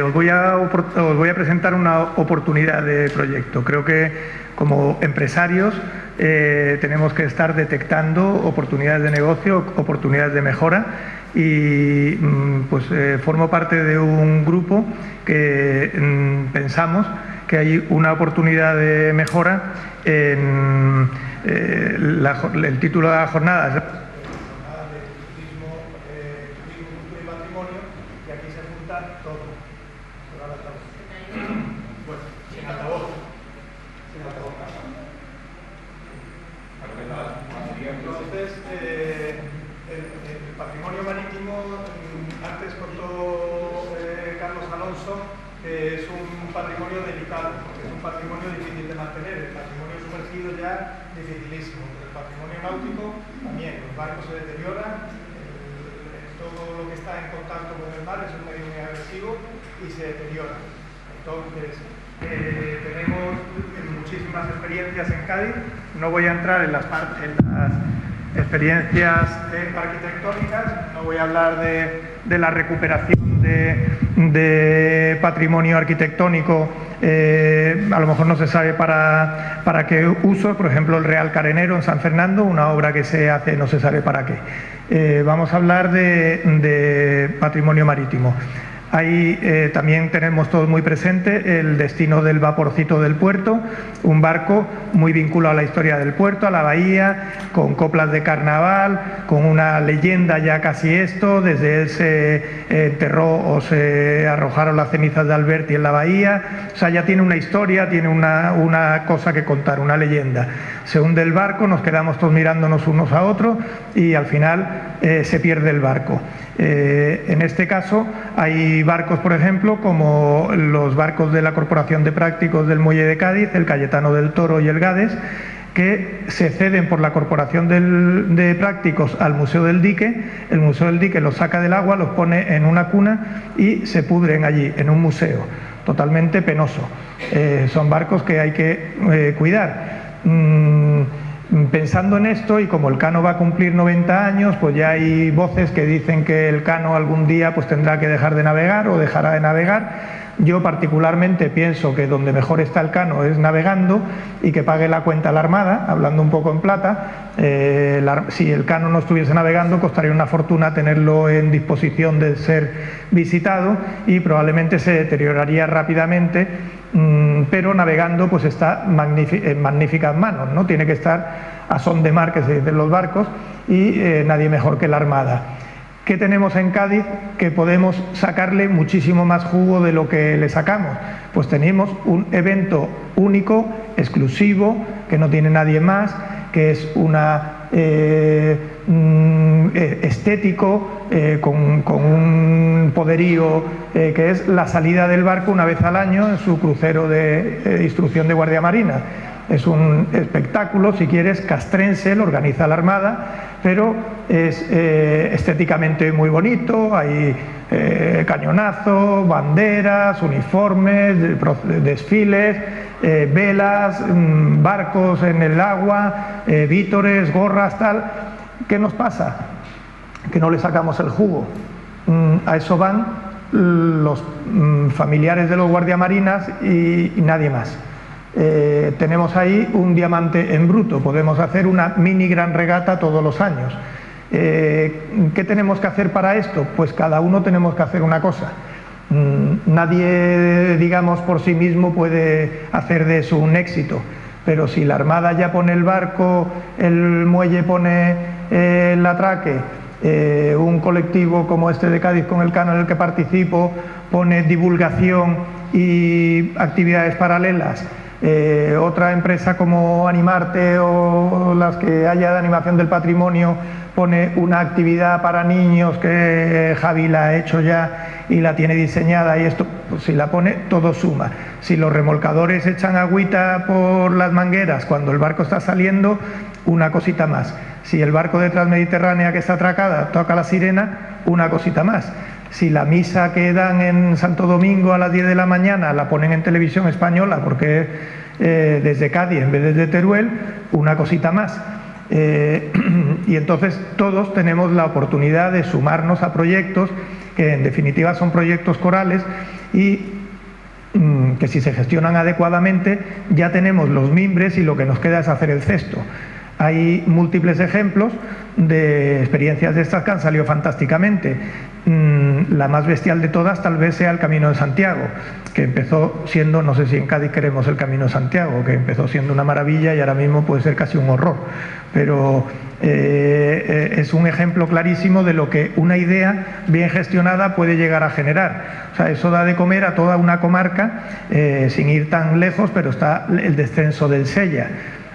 Os voy a presentar una oportunidad de proyecto. Creo que como empresarios tenemos que estar detectando oportunidades de negocio, oportunidades de mejora y formo parte de un grupo que pensamos que hay una oportunidad de mejora en el título de la jornada es Entonces, el patrimonio marítimo, antes contó Carlos Alonso, es un patrimonio delicado, porque es un patrimonio difícil de mantener. El patrimonio sumergido ya dificilísimo, pero el patrimonio náutico también. Los barcos se deterioran, todo lo que está en contacto con el mar es un medio muy agresivo y se deteriora. Entonces, tenemos muchísimas experiencias en Cádiz. No voy a entrar en las experiencias arquitectónicas, no voy a hablar de la recuperación de patrimonio arquitectónico. A lo mejor no se sabe para qué uso. Por ejemplo, el Real Carenero en San Fernando, una obra que se hace no se sabe para qué. Vamos a hablar de patrimonio marítimo. Ahí también tenemos todos muy presente el destino del vaporcito del puerto, un barco muy vinculado a la historia del puerto, a la bahía, con coplas de carnaval, con una leyenda ya casi esto. Desde él se enterró o se arrojaron las cenizas de Alberti en la bahía. O sea, ya tiene una historia, tiene una cosa que contar, una leyenda. Se hunde el barco, nos quedamos todos mirándonos unos a otros y al final se pierde el barco. En este caso hay barcos, por ejemplo, como los barcos de la Corporación de Prácticos del Muelle de Cádiz, el Cayetano del Toro y el Gades, que se ceden por la Corporación de Prácticos al Museo del Dique. El Museo del Dique los saca del agua, los pone en una cuna y se pudren allí, en un museo, totalmente penoso. Son barcos que hay que cuidar. Pensando en esto, y como el Cano va a cumplir 90 años, pues ya hay voces que dicen que el Cano algún día pues tendrá que dejar de navegar o dejará de navegar. Yo particularmente pienso que donde mejor está el Cano es navegando y que pague la cuenta a la Armada, hablando un poco en plata. Si el Cano no estuviese navegando, costaría una fortuna tenerlo en disposición de ser visitado y probablemente se deterioraría rápidamente, pero navegando pues está en magníficas manos, ¿no? Tiene que estar a son de mar, que se dicen los barcos, y nadie mejor que la Armada. ¿Qué tenemos en Cádiz que podemos sacarle muchísimo más jugo de lo que le sacamos? Pues tenemos un evento único, exclusivo, que no tiene nadie más, que es estético, con un poderío, que es la salida del barco una vez al año en su crucero de instrucción de Guardia Marina. Es un espectáculo, si quieres, castrense, lo organiza la Armada, pero es estéticamente muy bonito. Hay cañonazos, banderas, uniformes, desfiles, velas, barcos en el agua, vítores, gorras, tal. ¿Qué nos pasa? Que no le sacamos el jugo. A eso van los familiares de los guardiamarinas y nadie más. Tenemos ahí un diamante en bruto, podemos hacer una mini gran regata todos los años. ¿Qué tenemos que hacer para esto? Pues cada uno tenemos que hacer una cosa. Nadie, digamos, por sí mismo puede hacer de eso un éxito, pero si la Armada ya pone el barco, el muelle pone el atraque, un colectivo como este de Cádiz con el Cano en el que participo pone divulgación y actividades paralelas, otra empresa como Animarte o las que haya de animación del patrimonio pone una actividad para niños que Javi la ha hecho ya y la tiene diseñada, y esto, pues si la pone, todo suma. Si los remolcadores echan agüita por las mangueras cuando el barco está saliendo, una cosita más. Si el barco de Transmediterránea que está atracada toca la sirena, una cosita más. Si la misa que dan en Santo Domingo a las 10 de la mañana la ponen en televisión española porque desde Cádiz en vez de Teruel, una cosita más. Y entonces todos tenemos la oportunidad de sumarnos a proyectos que en definitiva son proyectos corales y que si se gestionan adecuadamente ya tenemos los mimbres y lo que nos queda es hacer el cesto. Hay múltiples ejemplos de experiencias de estas que han salido fantásticamente. La más bestial de todas tal vez sea el Camino de Santiago, que empezó siendo, no sé si en Cádiz queremos el Camino de Santiago, que empezó siendo una maravilla y ahora mismo puede ser casi un horror, pero es un ejemplo clarísimo de lo que una idea bien gestionada puede llegar a generar. O sea, eso da de comer a toda una comarca, sin ir tan lejos, pero está el descenso del Sella.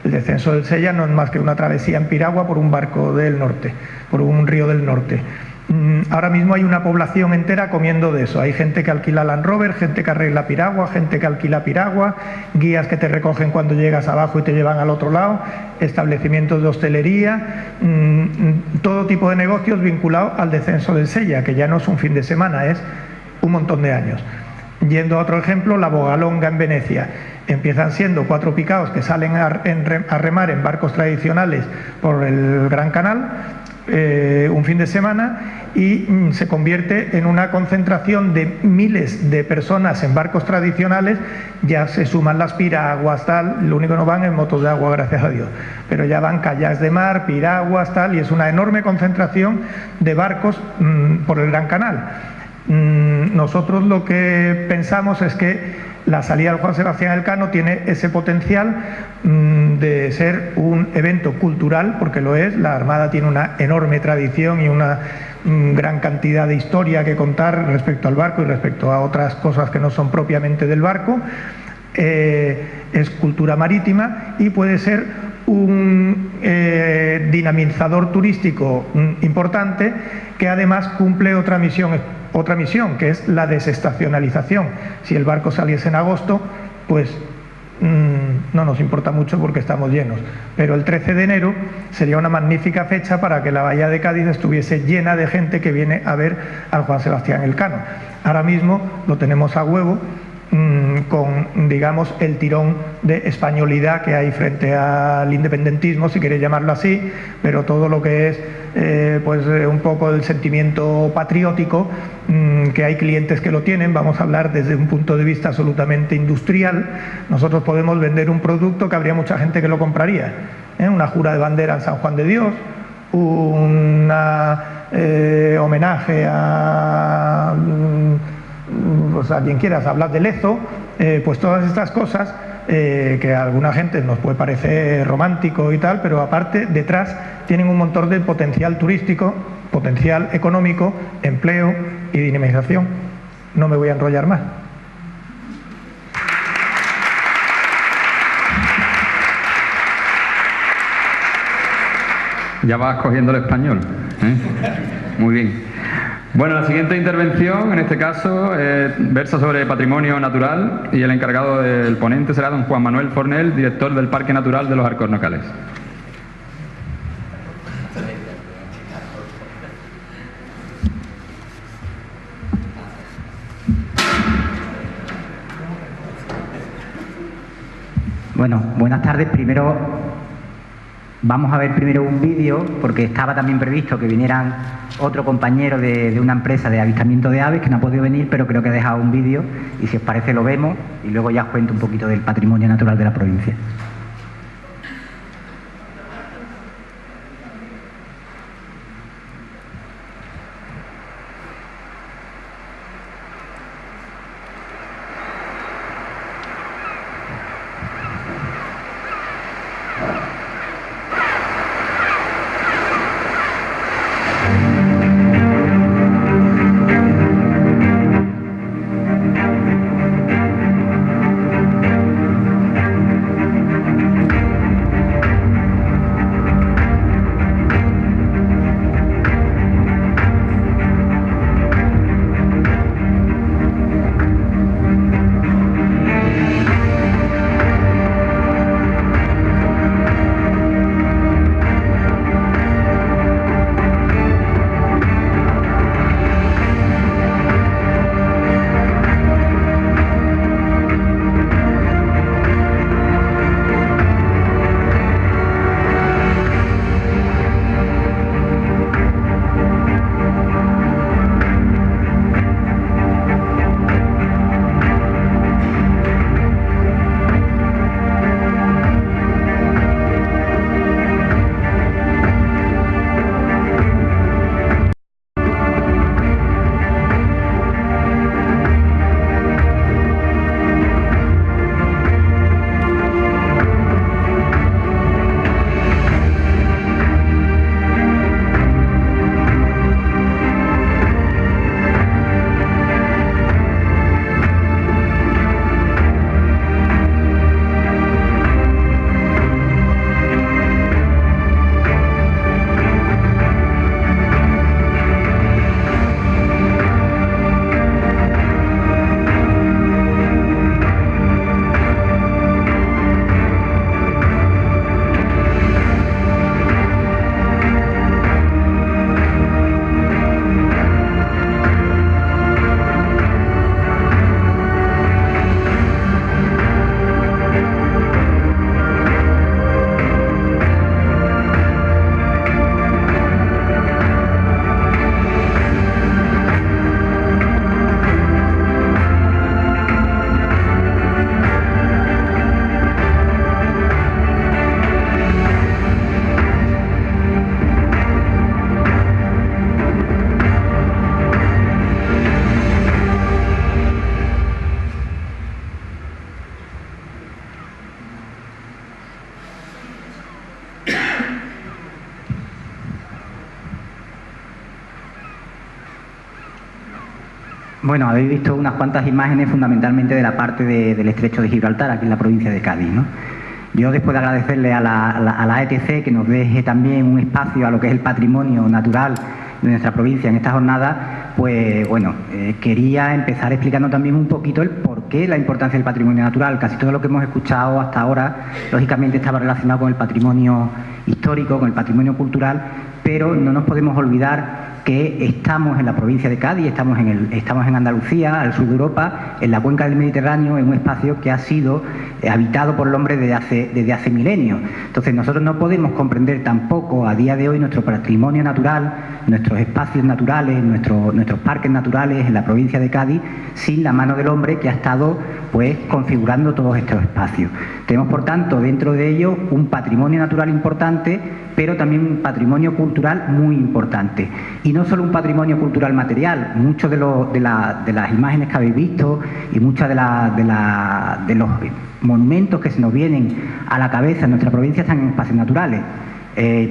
El descenso del Sella no es más que una travesía en piragua por un barco del norte, por un río del norte. Ahora mismo hay una población entera comiendo de eso. Hay gente que alquila Land Rover, gente que arregla piragua, gente que alquila piragua, guías que te recogen cuando llegas abajo y te llevan al otro lado, establecimientos de hostelería, todo tipo de negocios vinculados al descenso del Sella, que ya no es un fin de semana, es un montón de años. Yendo a otro ejemplo, la Bogalonga en Venecia. Empiezan siendo 4 picaos que salen a remar en barcos tradicionales por el Gran Canal, un fin de semana, y se convierte en una concentración de miles de personas en barcos tradicionales. Ya se suman las piraguas, tal, lo único que no van es motos de agua, gracias a Dios, pero ya van kayaks de mar, piraguas, tal, y es una enorme concentración de barcos por el Gran Canal. Nosotros lo que pensamos es que la salida del Juan Sebastián Elcano tiene ese potencial de ser un evento cultural, porque lo es. La Armada tiene una enorme tradición y una gran cantidad de historia que contar respecto al barco y respecto a otras cosas que no son propiamente del barco. Es cultura marítima y puede ser un dinamizador turístico importante, que además cumple otra misión, que es la desestacionalización. Si el barco saliese en agosto, pues no nos importa mucho porque estamos llenos, pero el 13 de enero sería una magnífica fecha para que la bahía de Cádiz estuviese llena de gente que viene a ver al Juan Sebastián Elcano. Ahora mismo lo tenemos a huevo, con, digamos, el tirón de españolidad que hay frente al independentismo, si queréis llamarlo así, pero todo lo que es pues un poco del sentimiento patriótico, que hay clientes que lo tienen. Vamos a hablar desde un punto de vista absolutamente industrial. Nosotros podemos vender un producto que habría mucha gente que lo compraría, una jura de bandera en San Juan de Dios, un homenaje a a quien quieras, hablar de Lezo, pues todas estas cosas que a alguna gente nos puede parecer romántico y tal, pero aparte detrás tienen un montón de potencial turístico, potencial económico, empleo y dinamización. No me voy a enrollar más. Ya vas cogiendo el español, ¿eh? Muy bien. Bueno, la siguiente intervención, en este caso, versa sobre patrimonio natural, y el encargado del ponente será don Juan Manuel Fornel, director del Parque Natural de los Alcornocales. Bueno, buenas tardes. Vamos a ver primero un vídeo, porque estaba también previsto que vinieran otro compañero de una empresa de avistamiento de aves que no ha podido venir, pero creo que ha dejado un vídeo y si os parece lo vemos y luego ya os cuento un poquito del patrimonio natural de la provincia. Bueno, habéis visto unas cuantas imágenes fundamentalmente de la parte del Estrecho de Gibraltar, aquí en la provincia de Cádiz, ¿no? Yo, después de agradecerle a la ETC que nos deje también un espacio a lo que es el patrimonio natural de nuestra provincia en esta jornada, pues bueno, quería empezar explicando también un poquito el porqué, la importancia del patrimonio natural. Casi todo lo que hemos escuchado hasta ahora, lógicamente, estaba relacionado con el patrimonio histórico, con el patrimonio cultural, pero no nos podemos olvidar que estamos en la provincia de Cádiz, estamos en Andalucía, al sur de Europa, en la cuenca del Mediterráneo, en un espacio que ha sido habitado por el hombre desde hace milenios. Entonces, nosotros no podemos comprender tampoco a día de hoy nuestro patrimonio natural, nuestros espacios naturales, nuestros parques naturales en la provincia de Cádiz, sin la mano del hombre que ha estado pues configurando todos estos espacios. Tenemos, por tanto, dentro de ello un patrimonio natural importante, pero también un patrimonio cultural muy importante. Y no solo un patrimonio cultural material, muchos de las imágenes que habéis visto y muchos de los monumentos que se nos vienen a la cabeza en nuestra provincia están en espacios naturales.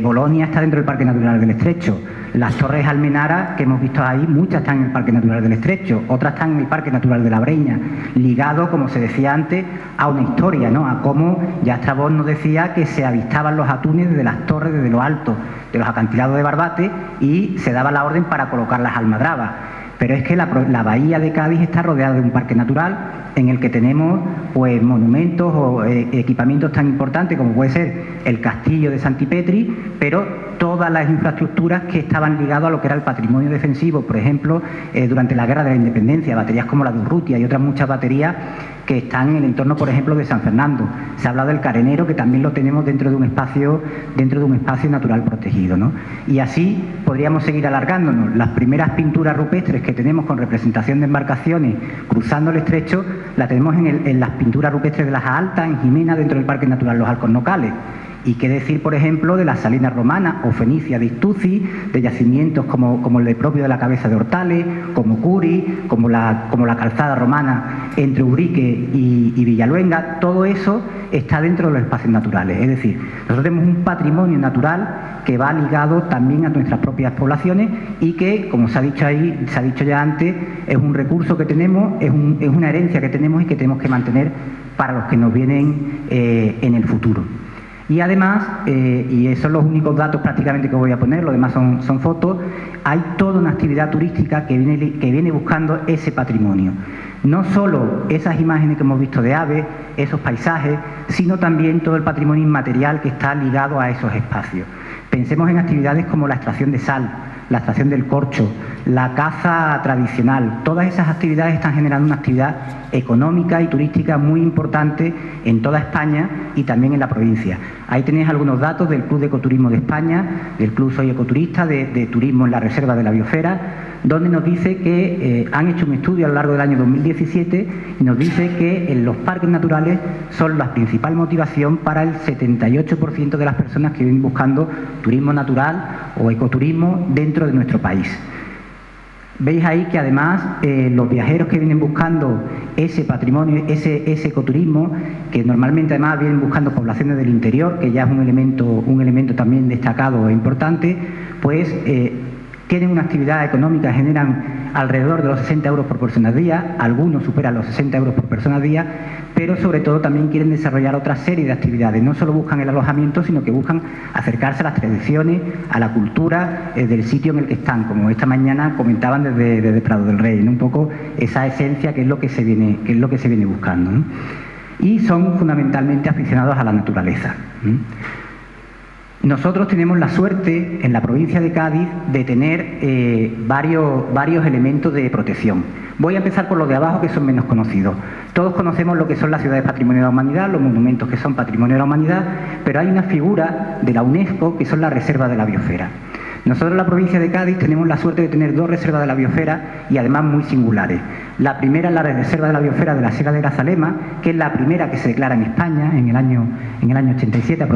Bolonia está dentro del Parque Natural del Estrecho. Las Torres Almenara que hemos visto ahí, muchas están en el Parque Natural del Estrecho, otras están en el Parque Natural de la Breña, ligado, como se decía antes, a una historia, ¿no? A cómo ya Estrabón nos decía que se avistaban los atunes desde las torres, desde lo alto de los acantilados de Barbate, y se daba la orden para colocar las almadrabas. Pero es que la bahía de Cádiz está rodeada de un parque natural en el que tenemos pues monumentos o equipamientos tan importantes como puede ser el castillo de Santipetri, pero todas las infraestructuras que estaban ligadas a lo que era el patrimonio defensivo, por ejemplo, durante la Guerra de la Independencia, baterías como la de Urrutia y otras muchas baterías que están en el entorno, por ejemplo, de San Fernando. Se ha hablado del Carenero, que también lo tenemos dentro de un espacio natural protegido, ¿no? Y así podríamos seguir alargándonos. Las primeras pinturas rupestres que tenemos con representación de embarcaciones cruzando el estrecho, la tenemos en las pinturas rupestres de las Altas, en Jimena, dentro del Parque Natural Los Alcornocales. Y qué decir, por ejemplo, de las salinas romanas o fenicia de Istúzii, de yacimientos como el propio de la Cabeza de Hortales, como Curi, como la calzada romana entre Ubrique y Villaluenga. Todo eso está dentro de los espacios naturales. Es decir, nosotros tenemos un patrimonio natural que va ligado también a nuestras propias poblaciones y que, como se ha dicho ya antes, es un recurso que tenemos, es una herencia que tenemos y que tenemos que mantener para los que nos vienen en el futuro. Y además, y esos son los únicos datos prácticamente que voy a poner, lo demás son fotos, hay toda una actividad turística que viene buscando ese patrimonio. No solo esas imágenes que hemos visto de aves, esos paisajes, sino también todo el patrimonio inmaterial que está ligado a esos espacios. Pensemos en actividades como la extracción de sal, la extracción del corcho, la caza tradicional. Todas esas actividades están generando una actividad económica y turística muy importante en toda España y también en la provincia. Ahí tenéis algunos datos del Club de Ecoturismo de España, del Club Soy Ecoturista, de turismo en la Reserva de la Biosfera, donde nos dice que han hecho un estudio a lo largo del año 2017 y nos dice que los parques naturales son la principal motivación para el 78% de las personas que vienen buscando turismo natural o ecoturismo dentro de nuestro país. Veis ahí que además los viajeros que vienen buscando ese patrimonio, ese ecoturismo, que normalmente además vienen buscando poblaciones del interior, que ya es un elemento también destacado e importante, pues tienen una actividad económica, generan alrededor de los 60 euros por persona al día, algunos superan los 60 euros por persona al día, pero sobre todo también quieren desarrollar otra serie de actividades. No solo buscan el alojamiento, sino que buscan acercarse a las tradiciones, a la cultura del sitio en el que están, como esta mañana comentaban desde Prado del Rey, ¿no? Un poco esa esencia que es lo que se viene buscando, ¿no? Y son fundamentalmente aficionados a la naturaleza. Nosotros tenemos la suerte en la provincia de Cádiz de tener varios elementos de protección. Voy a empezar por los de abajo, que son menos conocidos. Todos conocemos lo que son las ciudades Patrimonio de la Humanidad, los monumentos que son Patrimonio de la Humanidad, pero hay una figura de la UNESCO que son las reservas de la biosfera. Nosotros en la provincia de Cádiz tenemos la suerte de tener dos reservas de la biosfera y además muy singulares. La primera es la reserva de la biosfera de la Sierra de Grazalema, que es la primera que se declara en España en el año 87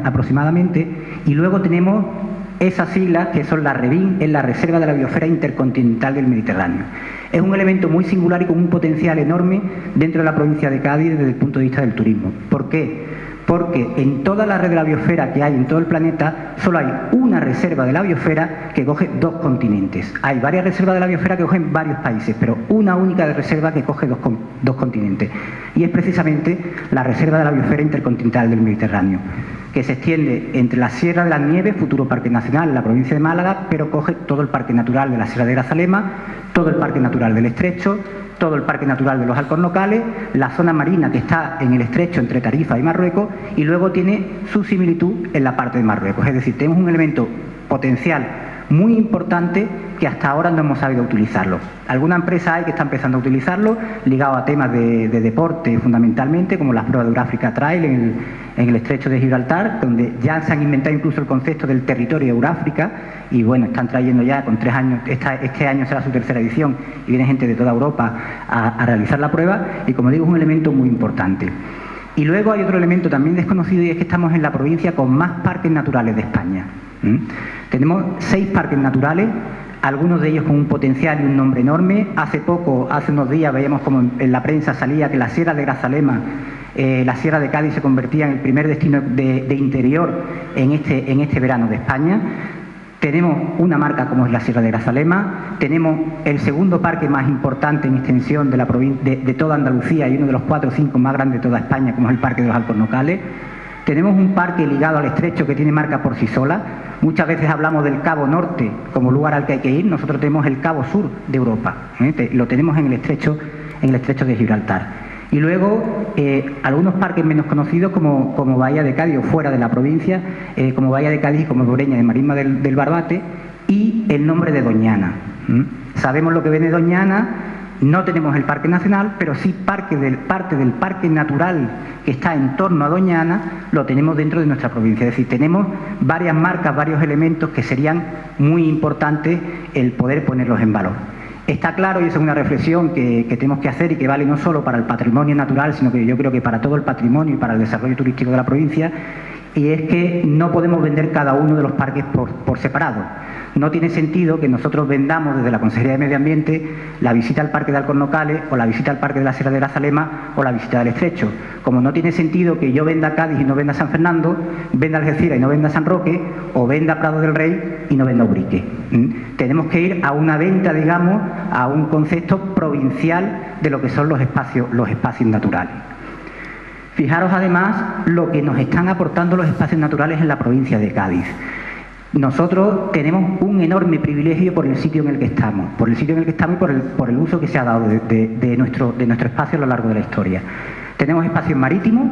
aproximadamente, y luego tenemos esas siglas que son la REBIN, es la Reserva de la Biosfera Intercontinental del Mediterráneo. Es un elemento muy singular y con un potencial enorme dentro de la provincia de Cádiz desde el punto de vista del turismo. ¿Por qué? porque en toda la red de la biosfera que hay en todo el planeta, solo hay una reserva de la biosfera que coge 2 continentes. Hay varias reservas de la biosfera que cogen varios países, pero una única reserva que coge dos continentes. Y es precisamente la reserva de la biosfera intercontinental del Mediterráneo, que se extiende entre la Sierra de las Nieves, futuro Parque Nacional en la provincia de Málaga, pero coge todo el Parque Natural de la Sierra de Grazalema, todo el Parque Natural del Estrecho, todo el Parque Natural de los Alcornocales, la zona marina que está en el estrecho entre Tarifa y Marruecos, y luego tiene su similitud en la parte de Marruecos. Es decir, tenemos un elemento potencial muy importante que hasta ahora no hemos sabido utilizarlo. Alguna empresa hay que está empezando a utilizarlo, ligado a temas de deporte fundamentalmente, como las pruebas de Euráfrica Trail en el estrecho de Gibraltar, donde ya se han inventado incluso el concepto del territorio de Euráfrica, y bueno, están trayendo ya con 3 años, este año será su 3ª edición, y viene gente de toda Europa a realizar la prueba, y como digo, es un elemento muy importante. Y luego hay otro elemento también desconocido, y es que estamos en la provincia con más parques naturales de España. Tenemos 6 parques naturales, algunos de ellos con un potencial y un nombre enorme. Hace unos días veíamos como en la prensa salía que la Sierra de Grazalema, la Sierra de Cádiz se convertía en el primer destino de interior en este verano de España. Tenemos una marca como es la Sierra de Grazalema, tenemos el segundo parque más importante en extensión de toda Andalucía y uno de los 4 o 5 más grandes de toda España, como es el Parque de los Alcornocales. Tenemos un parque ligado al estrecho que tiene marca por sí sola. Muchas veces hablamos del Cabo Norte como lugar al que hay que ir. Nosotros tenemos el Cabo Sur de Europa, lo tenemos en el estrecho de Gibraltar. Y luego algunos parques menos conocidos como Bahía de Cádiz o fuera de la provincia, como Bahía de Cádiz y como Breña de Marisma del Barbate, y el nombre de Doñana. Sabemos lo que viene Doñana. No tenemos el Parque Nacional, pero sí parte del Parque Natural que está en torno a Doñana lo tenemos dentro de nuestra provincia. Es decir, tenemos varias marcas, varios elementos que serían muy importantes el poder ponerlos en valor. Está claro, y esa es una reflexión que tenemos que hacer y que vale no solo para el patrimonio natural, sino que yo creo que para todo el patrimonio y para el desarrollo turístico de la provincia, y es que no podemos vender cada uno de los parques por separado. No tiene sentido que nosotros vendamos desde la Consejería de Medio Ambiente la visita al Parque de Alcornocales o la visita al Parque de la Sierra de Grazalema o la visita del Estrecho. Como no tiene sentido que yo venda Cádiz y no venda San Fernando, venda Algeciras y no venda San Roque, o venda Prado del Rey y no venda Ubrique. Tenemos que ir a una venta, digamos, a un concepto provincial de lo que son los espacios naturales. Fijaros además lo que nos están aportando los espacios naturales en la provincia de Cádiz. Nosotros tenemos un enorme privilegio por el sitio en el que estamos, y por el uso que se ha dado de nuestro espacio a lo largo de la historia. Tenemos espacios marítimos,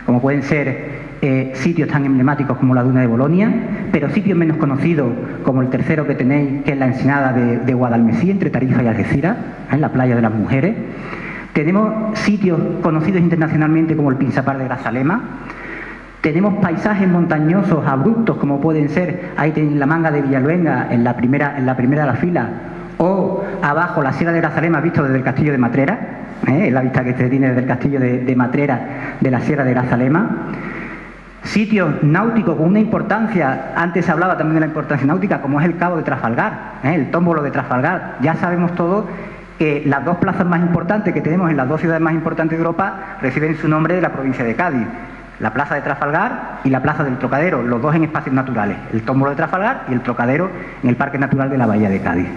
como pueden ser sitios tan emblemáticos como la Duna de Bolonia, pero sitios menos conocidos como el tercero que tenéis, que es la ensenada de Guadalmesí, entre Tarifa y Algeciras, en la playa de las Mujeres. Tenemos sitios conocidos internacionalmente como el Pinsapar de Grazalema. Tenemos paisajes montañosos abruptos como pueden ser, ahí tenéis la Manga de Villaluenga en la primera de la fila, o abajo la Sierra de Grazalema visto desde el castillo de Matrera, la vista que se tiene desde el castillo de Matrera de la Sierra de Grazalema. Sitios náuticos con una importancia, antes se hablaba también de la importancia náutica, como es el Cabo de Trafalgar, el tómbolo de Trafalgar. Ya sabemos todos que las 2 plazas más importantes que tenemos en las 2 ciudades más importantes de Europa reciben su nombre de la provincia de Cádiz. La plaza de Trafalgar y la plaza del Trocadero, los dos en espacios naturales, el tómbolo de Trafalgar y el Trocadero en el Parque Natural de la Bahía de Cádiz.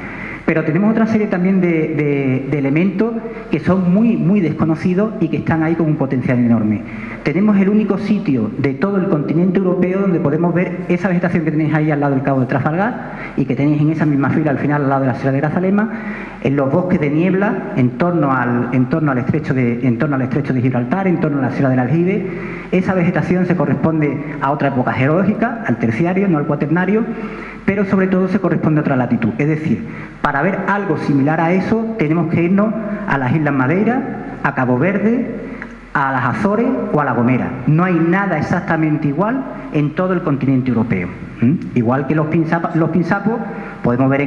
Pero tenemos otra serie también de elementos que son muy desconocidos y que están ahí con un potencial enorme. Tenemos el único sitio de todo el continente europeo donde podemos ver esa vegetación que tenéis ahí al lado del Cabo de Trafalgar y que tenéis en esa misma fila al final al lado de la Sierra de Grazalema, en los bosques de niebla en torno al estrecho de Gibraltar, en torno a la Sierra del Aljibe. Esa vegetación se corresponde a otra época geológica, al terciario, no al cuaternario, pero sobre todo se corresponde a otra latitud. Es decir, para ver algo similar a eso tenemos que irnos a las Islas Madeira, a Cabo Verde, a las Azores o a La Gomera. No hay nada exactamente igual en todo el continente europeo. Igual que los pinsapos podemos ver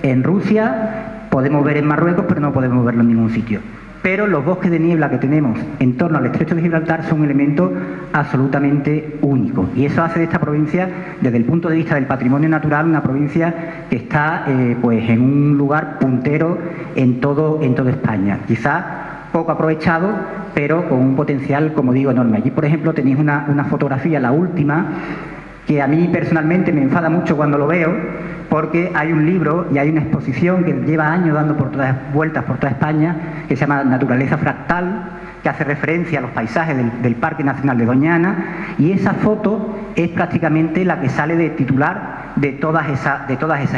en Rusia, podemos ver en Marruecos, pero no podemos verlo en ningún sitio. Pero los bosques de niebla que tenemos en torno al estrecho de Gibraltar son un elemento absolutamente único. Y eso hace de esta provincia, desde el punto de vista del patrimonio natural, una provincia que está pues en un lugar puntero en todo España. Quizá poco aprovechado pero con un potencial, como digo, enorme. Allí, por ejemplo, tenéis una fotografía, la última, que a mí personalmente me enfada mucho cuando lo veo, porque hay un libro y hay una exposición que lleva años dando vueltas por toda España, que se llama Naturaleza Fractal, que hace referencia a los paisajes del Parque Nacional de Doñana, y esa foto es prácticamente la que sale de titular de todas esas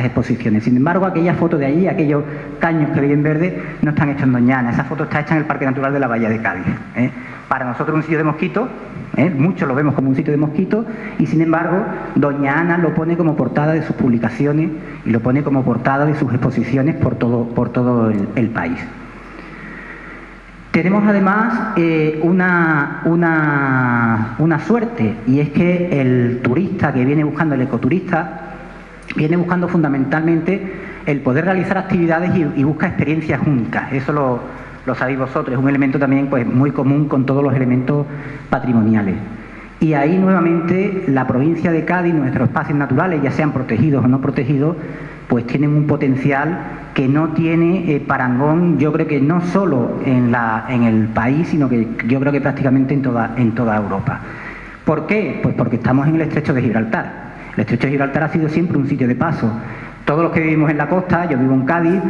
exposiciones. Sin embargo, aquella foto de allí, aquellos caños que veis en verde, no están hechos en Doñana. Esa foto está hecha en el Parque Natural de la Bahía de Cádiz. Para nosotros un sitio de mosquito, muchos lo vemos como un sitio de mosquito, y sin embargo doña Ana lo pone como portada de sus publicaciones y lo pone como portada de sus exposiciones por todo el país. Tenemos además una suerte, y es que el turista que viene buscando, el ecoturista, viene buscando fundamentalmente el poder realizar actividades y busca experiencias únicas. Eso lo sabéis vosotros, es un elemento también pues muy común con todos los elementos patrimoniales. Y ahí nuevamente la provincia de Cádiz, nuestros espacios naturales, ya sean protegidos o no protegidos, pues tienen un potencial que no tiene parangón, yo creo que no solo en el país, sino que yo creo que prácticamente en toda Europa. ¿Por qué? Pues porque estamos en el Estrecho de Gibraltar. El Estrecho de Gibraltar ha sido siempre un sitio de paso. Todos los que vivimos en la costa, yo vivo en Cádiz,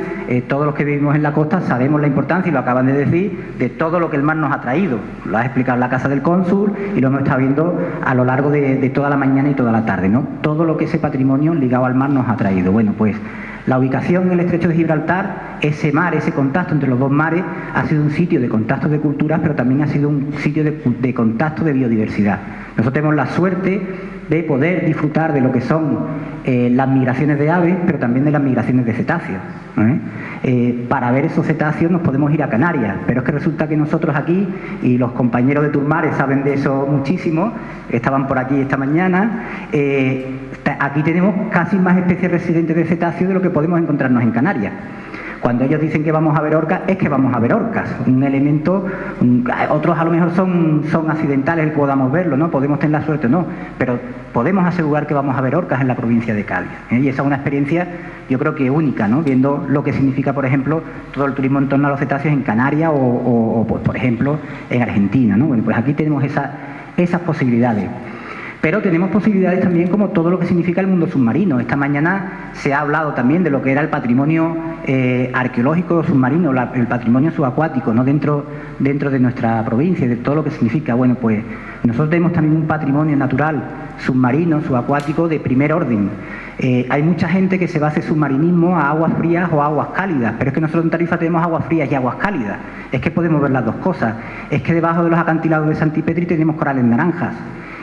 todos los que vivimos en la costa sabemos la importancia, y lo acaban de decir, de todo lo que el mar nos ha traído. Lo ha explicado en la casa del cónsul y lo hemos estado viendo a lo largo de toda la mañana y toda la tarde, ¿no? Todo lo que ese patrimonio ligado al mar nos ha traído. Bueno, pues la ubicación en el Estrecho de Gibraltar, ese mar, ese contacto entre los dos mares, ha sido un sitio de contacto de culturas, pero también ha sido un sitio de contacto de biodiversidad. Nosotros tenemos la suerte de poder disfrutar de lo que son las migraciones de aves, pero también de las migraciones de cetáceos. Para ver esos cetáceos nos podemos ir a Canarias, pero es que resulta que nosotros aquí, y los compañeros de Turmares saben de eso muchísimo, estaban por aquí esta mañana, aquí tenemos casi más especies residentes de cetáceos de lo que podemos encontrarnos en Canarias. Cuando ellos dicen que vamos a ver orcas, es que vamos a ver orcas, un elemento, otros a lo mejor son accidentales el que podamos verlo, ¿no? Podemos tener la suerte, no, pero podemos asegurar que vamos a ver orcas en la provincia de Cádiz, y esa es una experiencia, yo creo que única, ¿no? Viendo lo que significa, por ejemplo, todo el turismo en torno a los cetáceos en Canarias o por ejemplo, en Argentina, ¿no? Bueno, pues aquí tenemos esas posibilidades. Pero tenemos posibilidades también como todo lo que significa el mundo submarino. Esta mañana se ha hablado también de lo que era el patrimonio arqueológico submarino, el patrimonio subacuático, ¿no? dentro de nuestra provincia, de todo lo que significa. Bueno, pues nosotros tenemos también un patrimonio natural submarino, subacuático de primer orden. Hay mucha gente que se va a hacer submarinismo a aguas frías o a aguas cálidas, pero es que nosotros en Tarifa tenemos aguas frías y aguas cálidas. Es que podemos ver las dos cosas. Es que debajo de los acantilados de Santipetri tenemos corales naranjas.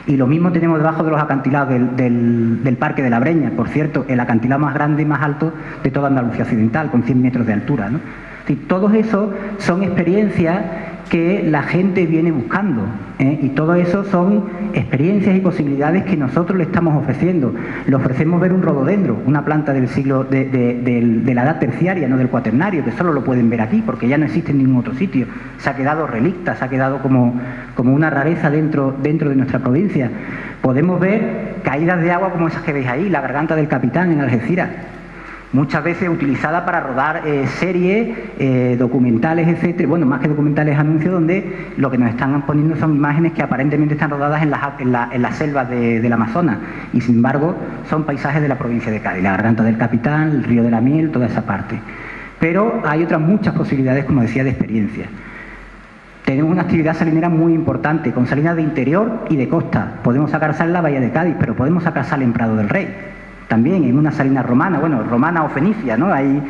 Y lo mismo tenemos debajo de los acantilados del Parque de la Breña, por cierto, el acantilado más grande y más alto de toda Andalucía Occidental, con 100 metros de altura, ¿no? Es decir, todos esos son experiencias que la gente viene buscando, y todo eso son experiencias y posibilidades que nosotros le estamos ofreciendo. Le ofrecemos ver un rododendro, una planta del siglo de la edad terciaria, no del cuaternario, que solo lo pueden ver aquí porque ya no existe en ningún otro sitio. Se ha quedado relicta, se ha quedado como una rareza dentro de nuestra provincia. Podemos ver caídas de agua como esas que veis ahí, la Garganta del Capitán en Algeciras, muchas veces utilizada para rodar series, documentales, etcétera. Bueno, más que documentales, anuncios, donde lo que nos están poniendo son imágenes que aparentemente están rodadas en las selvas del Amazonas, y sin embargo son paisajes de la provincia de Cádiz, la Garganta del Capitán, el Río de la Miel, toda esa parte. Pero hay otras muchas posibilidades, como decía, de experiencia. Tenemos una actividad salinera muy importante, con salinas de interior y de costa. Podemos sacar sal en la Bahía de Cádiz, pero podemos sacar sal en Prado del Rey, también en una salina romana, bueno, romana o fenicia, ¿no? Ahí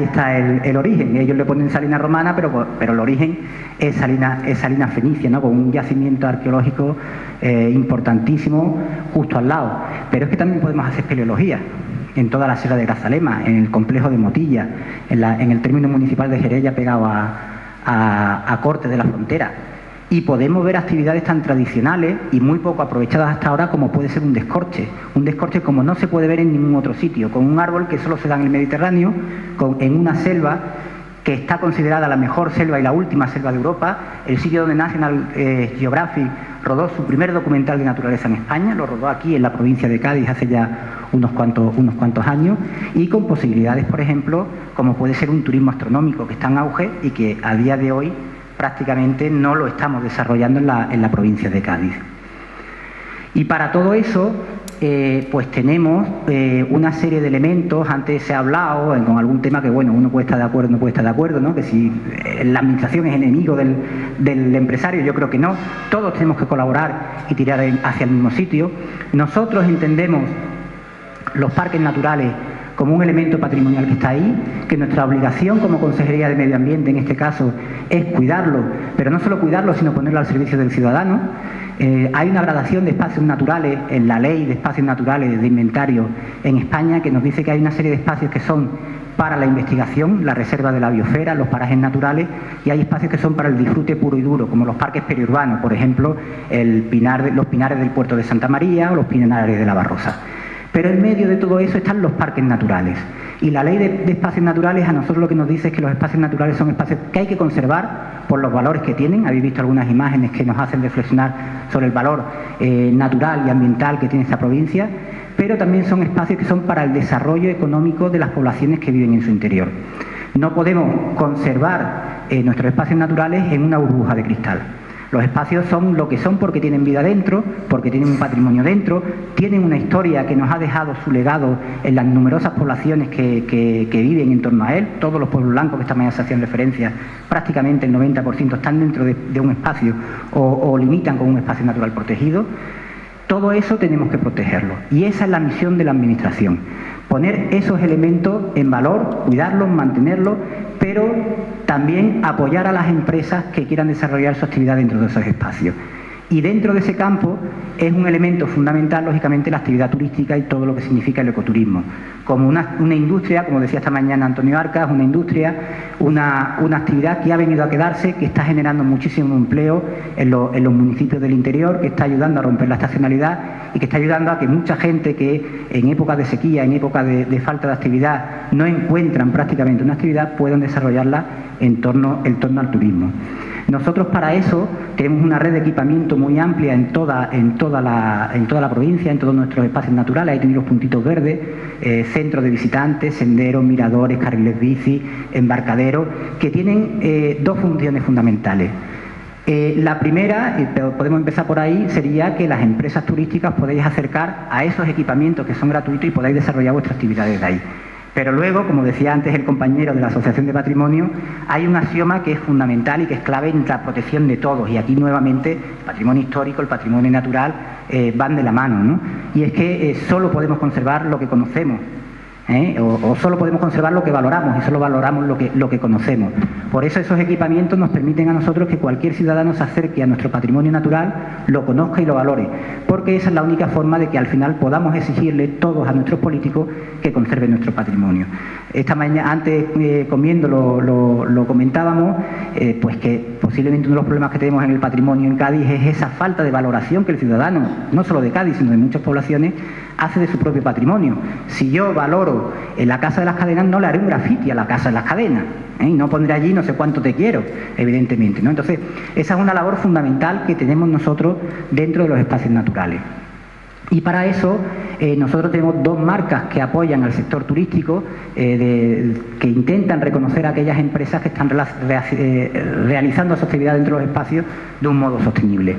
está el origen. Ellos le ponen salina romana, pero el origen es salina fenicia, ¿no? Con un yacimiento arqueológico importantísimo justo al lado. Pero es que también podemos hacer espeleología en toda la Sierra de Grazalema, en el complejo de Motilla, en el término municipal de Jerez, ya pegado a Corte de la Frontera. Y podemos ver actividades tan tradicionales y muy poco aprovechadas hasta ahora como puede ser un descorche. Un descorche como no se puede ver en ningún otro sitio, con un árbol que solo se da en el Mediterráneo, en una selva que está considerada la mejor selva y la última selva de Europa, el sitio donde National Geographic rodó su primer documental de naturaleza en España, lo rodó aquí en la provincia de Cádiz hace ya unos cuantos años, y con posibilidades, por ejemplo, como puede ser un turismo astronómico que está en auge y que a día de hoy prácticamente no lo estamos desarrollando en la provincia de Cádiz. Y para todo eso, pues tenemos una serie de elementos. Antes se ha hablado con algún tema que, bueno, uno puede estar de acuerdo, no puede estar de acuerdo, ¿no? Que si la administración es enemigo del empresario, yo creo que no. Todos tenemos que colaborar y tirar hacia el mismo sitio. Nosotros entendemos los parques naturales como un elemento patrimonial que está ahí, que nuestra obligación como Consejería de Medio Ambiente, en este caso, es cuidarlo, pero no solo cuidarlo, sino ponerlo al servicio del ciudadano. Hay una gradación de espacios naturales en la Ley de Espacios Naturales de Inventario en España, que nos dice que hay una serie de espacios que son para la investigación, la reserva de la biosfera, los parajes naturales, y hay espacios que son para el disfrute puro y duro, como los parques periurbanos, por ejemplo, los pinares del puerto de Santa María o los pinares de la Barrosa. Pero en medio de todo eso están los parques naturales. Y la Ley de Espacios Naturales a nosotros lo que nos dice es que los espacios naturales son espacios que hay que conservar por los valores que tienen. Habéis visto algunas imágenes que nos hacen reflexionar sobre el valor natural y ambiental que tiene esta provincia, pero también son espacios que son para el desarrollo económico de las poblaciones que viven en su interior. No podemos conservar nuestros espacios naturales en una burbuja de cristal. Los espacios son lo que son porque tienen vida dentro, porque tienen un patrimonio dentro, tienen una historia que nos ha dejado su legado en las numerosas poblaciones que viven en torno a él. Todos los pueblos blancos que esta mañana se hacían referencia, prácticamente el 90% están dentro de un espacio o limitan con un espacio natural protegido. Todo eso tenemos que protegerlo y esa es la misión de la Administración. Poner esos elementos en valor, cuidarlos, mantenerlos, pero también apoyar a las empresas que quieran desarrollar su actividad dentro de esos espacios. Y dentro de ese campo es un elemento fundamental, lógicamente, la actividad turística y todo lo que significa el ecoturismo. Como una industria, como decía esta mañana Antonio Arcas, una industria, una actividad que ha venido a quedarse, que está generando muchísimo empleo en los municipios del interior, que está ayudando a romper la estacionalidad y que está ayudando a que mucha gente que en épocas de sequía, en épocas de falta de actividad, no encuentran prácticamente una actividad, puedan desarrollarla en torno al turismo. Nosotros para eso tenemos una red de equipamiento muy amplia en toda la provincia, en todos nuestros espacios naturales. Ahí tenéis los puntitos verdes, centros de visitantes, senderos, miradores, carriles bici, embarcaderos, que tienen dos funciones fundamentales. La primera, podemos empezar por ahí, sería que las empresas turísticas podéis acercar a esos equipamientos que son gratuitos y podáis desarrollar vuestras actividades de ahí. Pero luego, como decía antes el compañero de la Asociación de Patrimonio, hay un axioma que es fundamental y que es clave en la protección de todos. Y aquí nuevamente el patrimonio histórico, el patrimonio natural van de la mano, ¿no? Y es que solo podemos conservar lo que conocemos. O solo podemos conservar lo que valoramos y solo valoramos lo que conocemos. Por eso esos equipamientos nos permiten a nosotros que cualquier ciudadano se acerque a nuestro patrimonio natural, lo conozca y lo valore, porque esa es la única forma de que al final podamos exigirle todos a nuestros políticos que conserven nuestro patrimonio. Esta mañana, antes comiendo, lo comentábamos, pues que posiblemente uno de los problemas que tenemos en el patrimonio en Cádiz es esa falta de valoración que el ciudadano, no solo de Cádiz, sino de muchas poblaciones, hace de su propio patrimonio. Si yo valoro en la Casa de las Cadenas, no le haré un grafiti a la Casa de las Cadenas, y no pondré allí no sé cuánto te quiero, evidentemente, ¿no? Entonces, esa es una labor fundamental que tenemos nosotros dentro de los espacios naturales. Y para eso nosotros tenemos dos marcas que apoyan al sector turístico, que intentan reconocer a aquellas empresas que están realizando su actividad dentro de los espacios de un modo sostenible.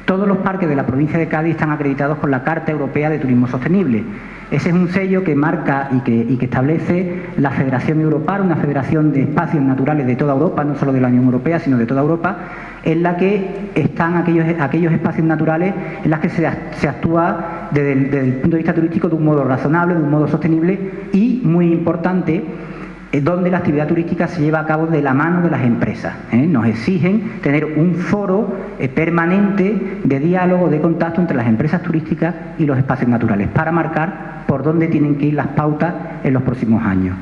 Todos los parques de la provincia de Cádiz están acreditados con la Carta Europea de Turismo Sostenible. Ese es un sello que marca y que establece la Federación Europar, una federación de espacios naturales de toda Europa, no solo de la Unión Europea, sino de toda Europa, en la que están aquellos espacios naturales en los que se actúa desde el punto de vista turístico de un modo razonable, de un modo sostenible y, muy importante, donde la actividad turística se lleva a cabo de la mano de las empresas. Nos exigen tener un foro permanente de diálogo, de contacto entre las empresas turísticas y los espacios naturales, para marcar por dónde tienen que ir las pautas en los próximos años.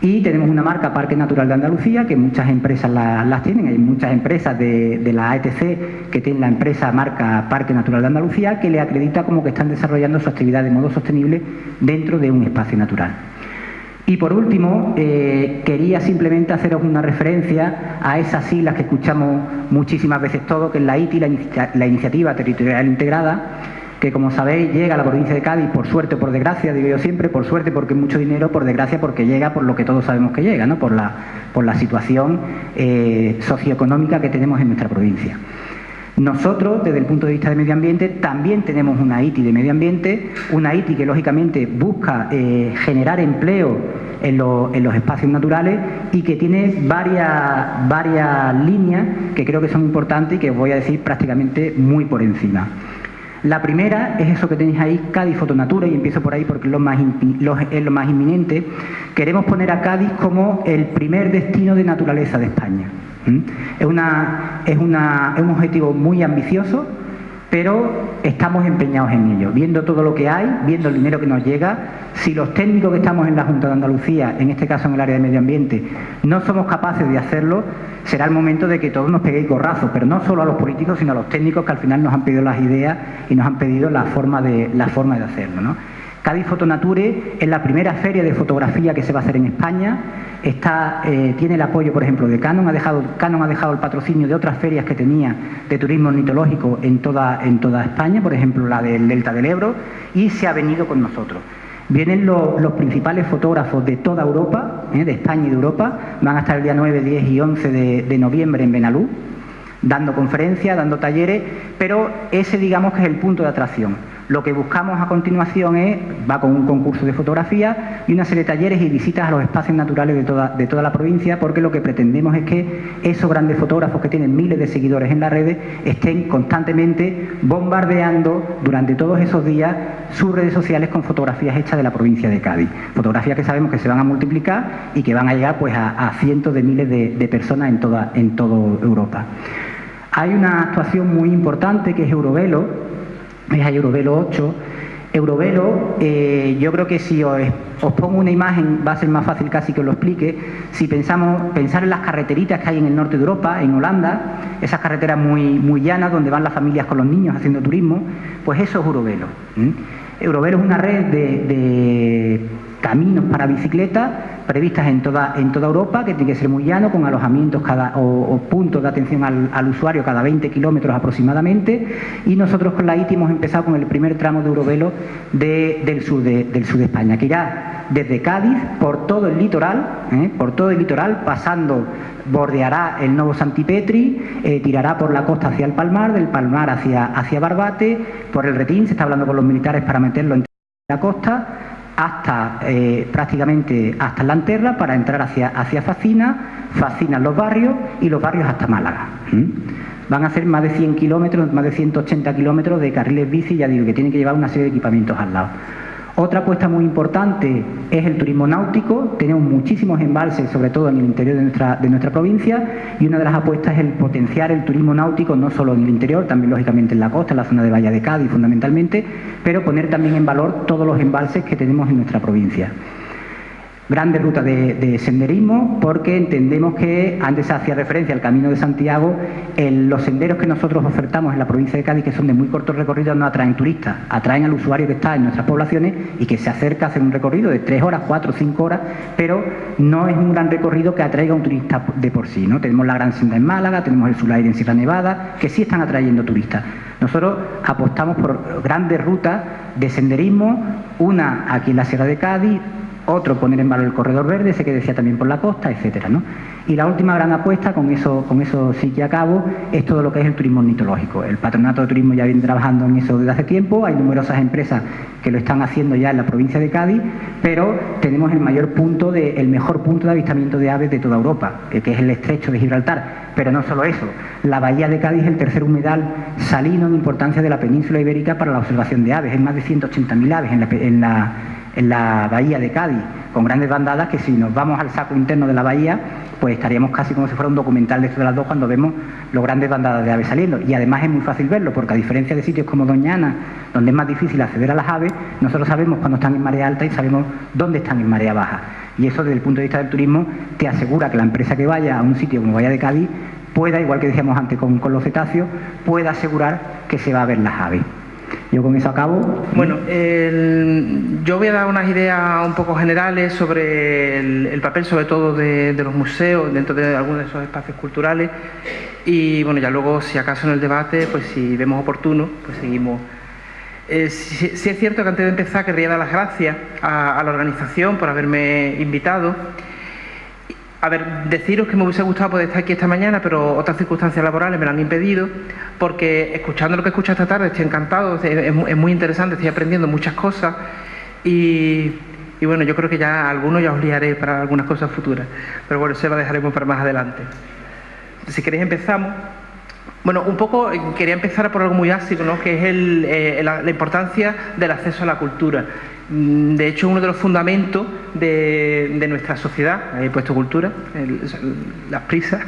Y tenemos una marca Parque Natural de Andalucía, que muchas empresas las tienen. Hay muchas empresas de la AETC que tienen la empresa marca Parque Natural de Andalucía, que le acredita como que están desarrollando su actividad de modo sostenible dentro de un espacio natural. Y por último, quería simplemente haceros una referencia a esas siglas que escuchamos muchísimas veces todos, que es la ITI, la Iniciativa Territorial Integrada, que, como sabéis, llega a la provincia de Cádiz, por suerte o por desgracia, digo yo siempre, por suerte porque es mucho dinero, por desgracia porque llega por lo que todos sabemos que llega, ¿no? Por la situación socioeconómica que tenemos en nuestra provincia. Nosotros, desde el punto de vista de medio ambiente, también tenemos una ITI de medio ambiente, una ITI que lógicamente busca generar empleo en los espacios naturales y que tiene varias líneas que creo que son importantes y que os voy a decir prácticamente muy por encima. La primera es eso que tenéis ahí, Cádiz Fotonatura, y empiezo por ahí porque es lo más inminente. Queremos poner a Cádiz como el primer destino de naturaleza de España. Es un objetivo muy ambicioso, pero estamos empeñados en ello. Viendo todo lo que hay, viendo el dinero que nos llega, si los técnicos que estamos en la Junta de Andalucía, en este caso en el área de medio ambiente, no somos capaces de hacerlo, será el momento de que todos nos peguéis gorrazos, pero no solo a los políticos, sino a los técnicos que al final nos han pedido las ideas y nos han pedido la forma de hacerlo, ¿no? Cádiz Fotonature es la primera feria de fotografía que se va a hacer en España. Tiene el apoyo, por ejemplo, de Canon. Canon ha dejado el patrocinio de otras ferias que tenía de turismo ornitológico en toda España, por ejemplo la del Delta del Ebro, y se ha venido con nosotros. Vienen los principales fotógrafos de toda Europa, de España y de Europa. Van a estar el día 9, 10 y 11 de noviembre en Benalú, dando conferencias, dando talleres, pero ese, digamos, que es el punto de atracción. Lo que buscamos a continuación va con un concurso de fotografía y una serie de talleres y visitas a los espacios naturales de toda la provincia, porque lo que pretendemos es que esos grandes fotógrafos que tienen miles de seguidores en las redes estén constantemente bombardeando durante todos esos días sus redes sociales con fotografías hechas de la provincia de Cádiz. Fotografías que sabemos que se van a multiplicar y que van a llegar pues a cientos de miles de personas en toda Europa. Hay una actuación muy importante que es Eurovelo. Es Eurovelo 8. Eurovelo, yo creo que si os pongo una imagen va a ser más fácil casi que os lo explique. Si pensar en las carreteritas que hay en el norte de Europa, en Holanda, esas carreteras muy llanas donde van las familias con los niños haciendo turismo, pues eso es Eurovelo. Eurovelo es una red de caminos para bicicletas previstas en toda Europa, que tiene que ser muy llano, con alojamientos o puntos de atención al usuario cada 20 kilómetros aproximadamente, y nosotros con la ITI hemos empezado con el primer tramo de Eurovelo del sur de España, que irá desde Cádiz por todo el litoral, pasando, bordeará el Novo Santipetri, tirará por la costa hacia el Palmar, del Palmar hacia Barbate, por el Retín, se está hablando con los militares para meterlo en la costa, hasta prácticamente hasta Lanterra, para entrar hacia Facina los barrios, y los barrios hasta Málaga. Van a ser más de 100 kilómetros, más de 180 kilómetros de carriles bici, ya digo, que tienen que llevar una serie de equipamientos al lado. Otra apuesta muy importante es el turismo náutico. Tenemos muchísimos embalses, sobre todo en el interior de nuestra provincia, y una de las apuestas es el potenciar el turismo náutico, no solo en el interior, también lógicamente en la costa, en la zona de Bahía de Cádiz fundamentalmente, pero poner también en valor todos los embalses que tenemos en nuestra provincia. Grandes rutas de senderismo, porque entendemos que, antes se hacía referencia al Camino de Santiago, los senderos que nosotros ofertamos en la provincia de Cádiz, que son de muy corto recorrido, no atraen turistas, atraen al usuario que está en nuestras poblaciones y que se acerca a hacer un recorrido de 3 horas, 4 o 5 horas, pero no es un gran recorrido que atraiga a un turista de por sí, ¿no? Tenemos la Gran Senda en Málaga, tenemos el Sulaire en Sierra Nevada, que sí están atrayendo turistas. Nosotros apostamos por grandes rutas de senderismo, una aquí en la Sierra de Cádiz, otro poner en valor el corredor verde, ese que decía también por la costa, etcétera, ¿no? Y la última gran apuesta, con eso sí que acabo, es todo lo que es el turismo ornitológico. El Patronato de Turismo ya viene trabajando en eso desde hace tiempo, hay numerosas empresas que lo están haciendo ya en la provincia de Cádiz, pero tenemos el mejor punto de avistamiento de aves de toda Europa, que es el Estrecho de Gibraltar. Pero no solo eso, la Bahía de Cádiz es el tercer humedal salino en importancia de la península ibérica para la observación de aves. Hay más de 180.000 aves en la Bahía de Cádiz, con grandes bandadas que, si nos vamos al saco interno de la bahía, pues estaríamos casi como si fuera un documental de esto de las dos, cuando vemos las grandes bandadas de aves saliendo. Y además es muy fácil verlo, porque a diferencia de sitios como Doñana, donde es más difícil acceder a las aves, nosotros sabemos cuando están en marea alta y sabemos dónde están en marea baja. Y eso, desde el punto de vista del turismo, te asegura que la empresa que vaya a un sitio como Bahía de Cádiz pueda, igual que decíamos antes con los cetáceos, pueda asegurar que se va a ver las aves. Yo con eso acabo. Bueno, yo voy a dar unas ideas un poco generales sobre el papel, sobre todo de los museos dentro de algunos de esos espacios culturales, y bueno, ya luego, si acaso en el debate, pues si vemos oportuno, pues seguimos. sí es cierto que antes de empezar querría dar las gracias a la organización por haberme invitado. A ver, deciros que me hubiese gustado poder estar aquí esta mañana, pero otras circunstancias laborales me lo han impedido, porque escuchando lo que he escuchado esta tarde estoy encantado, es muy interesante, estoy aprendiendo muchas cosas y bueno, yo creo que ya algunos ya os liaré para algunas cosas futuras, pero bueno, eso lo dejaremos para más adelante. Si queréis empezamos. Bueno, un poco quería empezar por algo muy básico, ¿no? Que es la importancia del acceso a la cultura. De hecho, uno de los fundamentos de nuestra sociedad, ahí he puesto cultura, las prisas,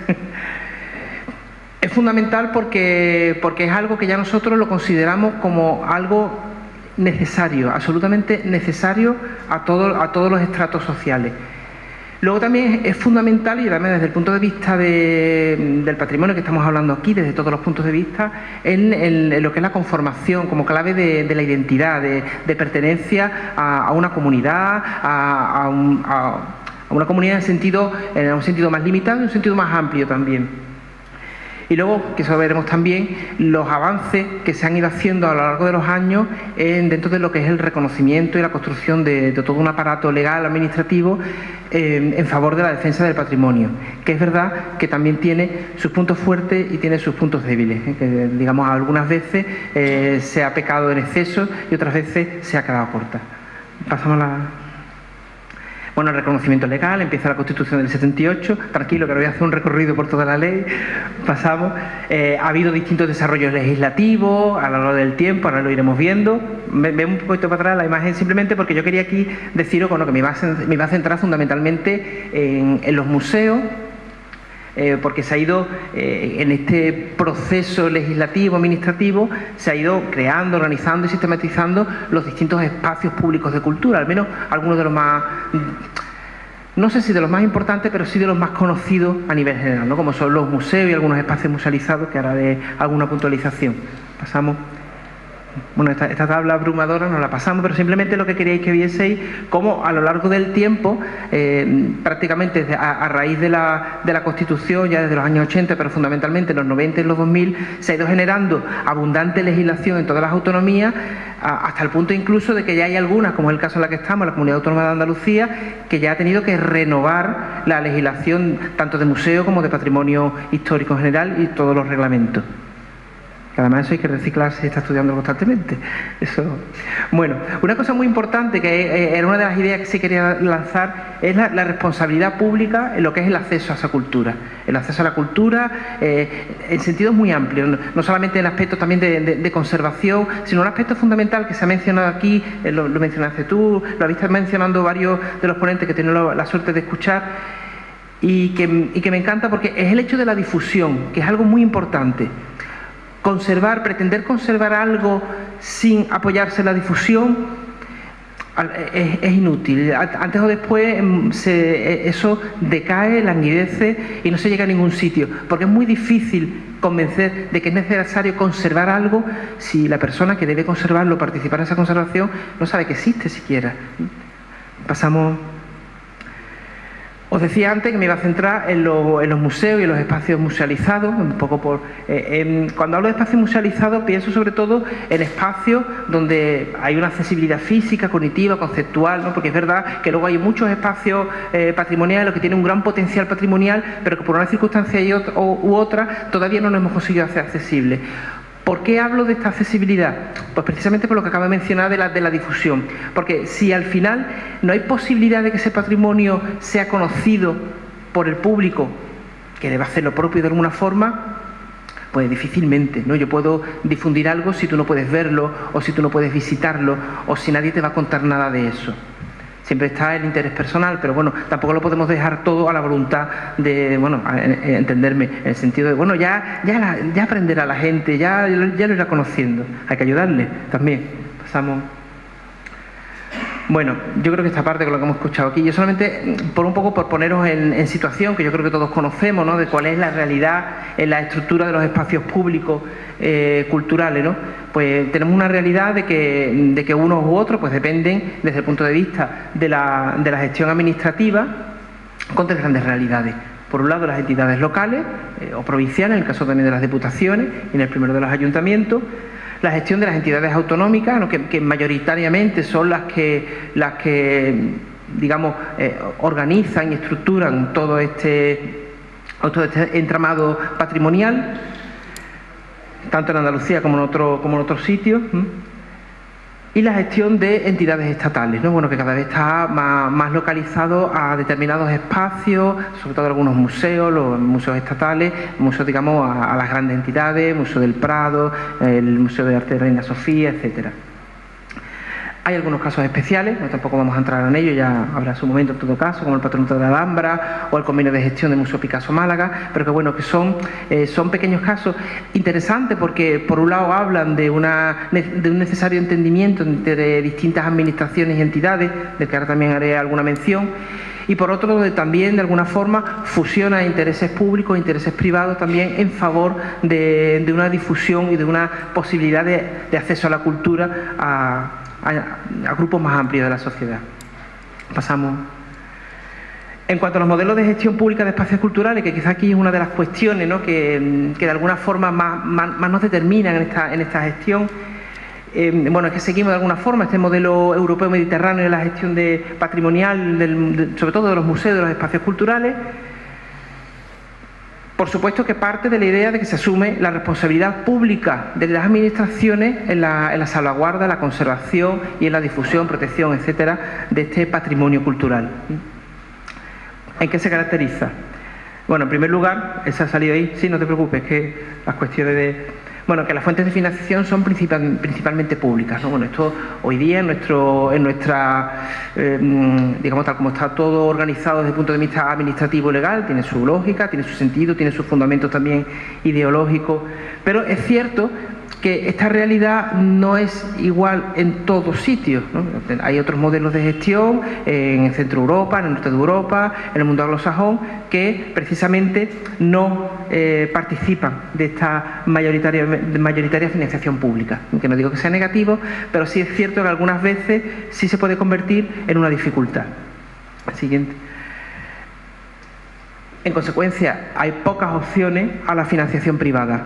es fundamental porque es algo que ya nosotros lo consideramos como algo necesario, absolutamente necesario a todos los estratos sociales. Luego también es fundamental, y también desde el punto de vista del patrimonio que estamos hablando aquí, desde todos los puntos de vista, en lo que es la conformación como clave de la identidad, de pertenencia a una comunidad, a una comunidad en un sentido más limitado y en un sentido más amplio también. Y luego, que eso veremos también, los avances que se han ido haciendo a lo largo de los años dentro de lo que es el reconocimiento y la construcción de todo un aparato legal, administrativo, en favor de la defensa del patrimonio, que es verdad que también tiene sus puntos fuertes y tiene sus puntos débiles, que digamos algunas veces se ha pecado en exceso y otras veces se ha quedado corta. Pasamos a la... Bueno, el reconocimiento legal, empieza la Constitución del 78, tranquilo que ahora voy a hacer un recorrido por toda la ley, pasamos. Ha habido distintos desarrollos legislativos a lo largo del tiempo, ahora lo iremos viendo. Veo un poquito para atrás la imagen simplemente porque yo quería aquí deciros que me iba a centrar fundamentalmente en los museos, porque se ha ido, en este proceso legislativo, administrativo, se ha ido creando, organizando y sistematizando los distintos espacios públicos de cultura, al menos algunos de los más, no sé si de los más importantes, pero sí de los más conocidos a nivel general, ¿no? Como son los museos y algunos espacios musealizados, que ahora de alguna puntualización. Pasamos. Bueno, esta tabla abrumadora nos la pasamos, pero simplemente lo que queríais que vieseis cómo a lo largo del tiempo, prácticamente a raíz de la Constitución, ya desde los años 80, pero fundamentalmente en los 90 y los 2000, se ha ido generando abundante legislación en todas las autonomías, hasta el punto incluso de que ya hay algunas, como es el caso en la que estamos, la Comunidad Autónoma de Andalucía, que ya ha tenido que renovar la legislación tanto de museo como de patrimonio histórico en general y todos los reglamentos. Que además eso hay que reciclarse y está estudiando constantemente. Eso. Bueno, una cosa muy importante, que era una de las ideas que sí quería lanzar, es la responsabilidad pública en lo que es el acceso a esa cultura. El acceso a la cultura en sentidos muy amplios, no solamente en aspectos también de conservación, sino un aspecto fundamental que se ha mencionado aquí, lo mencionaste tú, lo habéis mencionando varios de los ponentes que he tenido la suerte de escuchar, y que me encanta porque es el hecho de la difusión, que es algo muy importante. Pretender conservar algo sin apoyarse en la difusión es inútil. Antes o después eso decae, languidece y no se llega a ningún sitio, porque es muy difícil convencer de que es necesario conservar algo si la persona que debe conservarlo, participar en esa conservación, no sabe que existe siquiera. Pasamos... Os decía antes que me iba a centrar en los museos y en los espacios musealizados, un poco cuando hablo de espacios musealizados pienso sobre todo en espacios donde hay una accesibilidad física, cognitiva, conceptual, ¿no? Porque es verdad que luego hay muchos espacios patrimoniales que tienen un gran potencial patrimonial, pero que por una circunstancia u otra todavía no nos hemos conseguido hacer accesibles. ¿Por qué hablo de esta accesibilidad? Pues precisamente por lo que acabo de mencionar de la difusión. Porque si al final no hay posibilidad de que ese patrimonio sea conocido por el público, que debe hacer lo propio de alguna forma, pues difícilmente, ¿no? Yo puedo difundir algo si tú no puedes verlo, o si tú no puedes visitarlo, o si nadie te va a contar nada de eso. Siempre está el interés personal, pero bueno, tampoco lo podemos dejar todo a la voluntad de, bueno, entenderme, en el sentido de, bueno, ya aprenderá la gente, ya lo irá conociendo. Hay que ayudarle también. Pasamos... Bueno, yo creo que esta parte con lo que hemos escuchado aquí, yo solamente por poneros en situación, que yo creo que todos conocemos, ¿no? De cuál es la realidad en la estructura de los espacios públicos culturales, ¿no? Pues tenemos una realidad de que unos u otros pues dependen desde el punto de vista de la gestión administrativa con tres grandes realidades. Por un lado, las entidades locales o provinciales, en el caso también de las diputaciones y en el primero de los ayuntamientos. la gestión de las entidades autonómicas, ¿no? que mayoritariamente son las que digamos, organizan y estructuran todo este entramado patrimonial, tanto en Andalucía como en otros sitios. Y la gestión de entidades estatales, ¿no? Bueno, que cada vez está más localizado a determinados espacios, sobre todo algunos museos, los museos estatales, museos, digamos, a las grandes entidades, el Museo del Prado, el Museo de Arte de Reina Sofía, etcétera. Hay algunos casos especiales, no tampoco vamos a entrar en ello, ya habrá su momento en todo caso, como el Patronato de la Alhambra o el convenio de gestión del Museo Picasso Málaga, pero que bueno, que son pequeños casos interesantes porque por un lado hablan de un necesario entendimiento entre distintas administraciones y entidades, del que ahora también haré alguna mención, y por otro donde también de alguna forma fusiona intereses públicos e intereses privados también en favor de una difusión y de una posibilidad de acceso a la cultura a grupos más amplios de la sociedad. Pasamos. En cuanto a los modelos de gestión pública de espacios culturales, que quizá aquí es una de las cuestiones, ¿no? que de alguna forma más nos determinan en esta gestión, bueno, es que seguimos de alguna forma este modelo europeo mediterráneo de la gestión patrimonial, sobre todo de los museos, de los espacios culturales. Por supuesto que parte de la idea de que se asume la responsabilidad pública de las administraciones en la salvaguarda, la conservación y en la difusión, protección, etcétera, de este patrimonio cultural. ¿En qué se caracteriza? Bueno, en primer lugar, esa ha salido ahí, sí, no te preocupes, que las cuestiones de... Bueno, que las fuentes de financiación son principalmente públicas, ¿no? Bueno, esto hoy día en nuestra, digamos, tal como está todo organizado desde el punto de vista administrativo y legal, tiene su lógica, tiene su sentido, tiene sus fundamentos también ideológicos, pero es cierto que esta realidad no es igual en todos sitios, ¿no? Hay otros modelos de gestión en el centro de Europa, en el norte de Europa, en el mundo anglosajón, que precisamente no participan de esta mayoritaria financiación pública. Que no digo que sea negativo, pero sí es cierto que algunas veces sí se puede convertir en una dificultad. Siguiente. En consecuencia, hay pocas opciones a la financiación privada.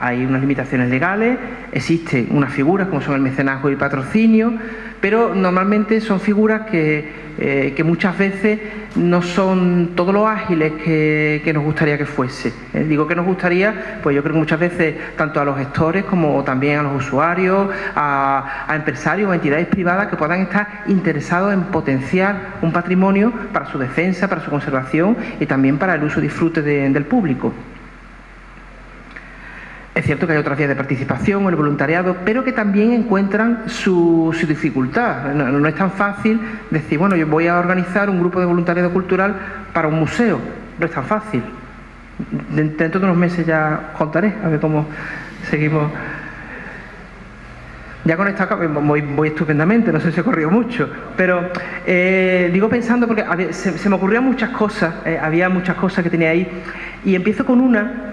Hay unas limitaciones legales, existen unas figuras como son el mecenazgo y el patrocinio, pero normalmente son figuras que muchas veces no son todo lo ágiles que nos gustaría que fuese. Digo que nos gustaría, pues yo creo que muchas veces tanto a los gestores como también a los usuarios, a empresarios o entidades privadas que puedan estar interesados en potenciar un patrimonio para su defensa, para su conservación y también para el uso y disfrute del público. Es cierto que hay otras vías de participación, el voluntariado, pero que también encuentran su dificultad. No es tan fácil decir, bueno, yo voy a organizar un grupo de voluntariado cultural para un museo. No es tan fácil. Dentro de unos meses ya contaré, a ver cómo seguimos. Ya con esto voy estupendamente, no sé si he corrido mucho, pero digo pensando porque se me ocurrían muchas cosas, había muchas cosas que tenía ahí, y empiezo con una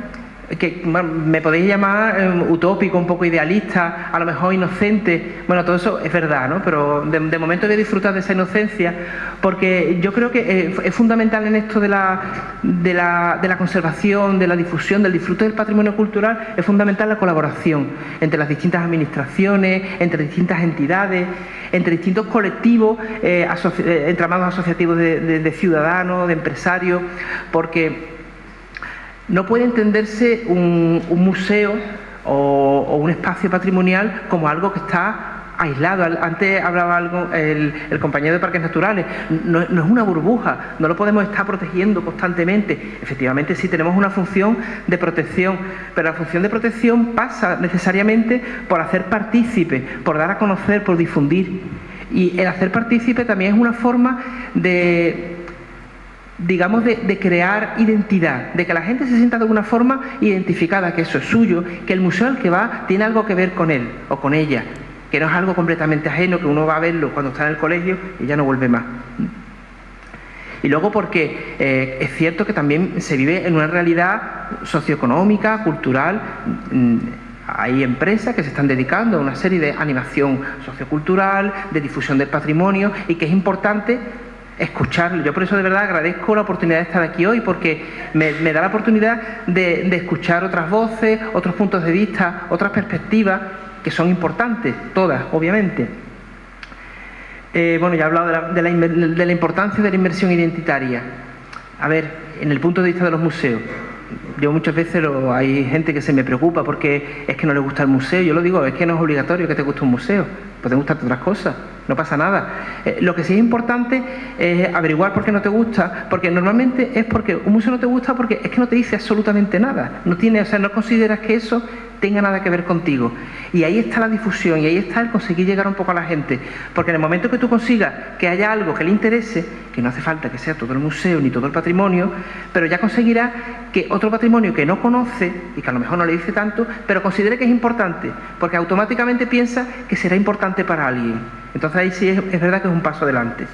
que me podéis llamar utópico, un poco idealista, a lo mejor inocente. Bueno, todo eso es verdad, ¿no? Pero de momento voy a disfrutar de esa inocencia, porque yo creo que es fundamental en esto de la conservación, de la difusión, del disfrute del patrimonio cultural, es fundamental la colaboración entre las distintas administraciones, entre distintas entidades, entre distintos colectivos, entramados asociativos de ciudadanos, de empresarios, porque no puede entenderse un museo o un espacio patrimonial como algo que está aislado. Antes hablaba algo el compañero de Parques Naturales. No es una burbuja, no lo podemos estar protegiendo constantemente. Efectivamente sí tenemos una función de protección, pero la función de protección pasa necesariamente por hacer partícipe, por dar a conocer, por difundir. Y el hacer partícipe también es una forma de crear identidad, de que la gente se sienta de alguna forma identificada, que eso es suyo, que el museo al que va tiene algo que ver con él o con ella, que no es algo completamente ajeno, que uno va a verlo cuando está en el colegio y ya no vuelve más. Y luego porque es cierto que también se vive en una realidad socioeconómica, cultural. Hay empresas que se están dedicando a una serie de animación sociocultural, de difusión del patrimonio, y que es importante escucharlo. Yo por eso de verdad agradezco la oportunidad de estar aquí hoy, porque me da la oportunidad de escuchar otras voces, otros puntos de vista, otras perspectivas, que son importantes, todas, obviamente. Bueno, ya he hablado de la importancia de la inmersión identitaria. A ver, en el punto de vista de los museos, yo muchas veces hay gente que se me preocupa porque es que no le gusta el museo. Yo lo digo, es que no es obligatorio que te guste un museo, pueden gustarte otras cosas, no pasa nada. Lo que sí es importante es averiguar por qué no te gusta, porque normalmente es porque un museo no te gusta porque es que no te dice absolutamente nada, no consideras que eso tenga nada que ver contigo. Y ahí está la difusión y ahí está el conseguir llegar un poco a la gente, porque en el momento que tú consigas que haya algo que le interese, que no hace falta que sea todo el museo ni todo el patrimonio, pero ya conseguirás que otro patrimonio que no conoce y que a lo mejor no le dice tanto, pero considere que es importante, porque automáticamente piensa que será importante para alguien. Entonces ahí sí es verdad que es un paso adelante.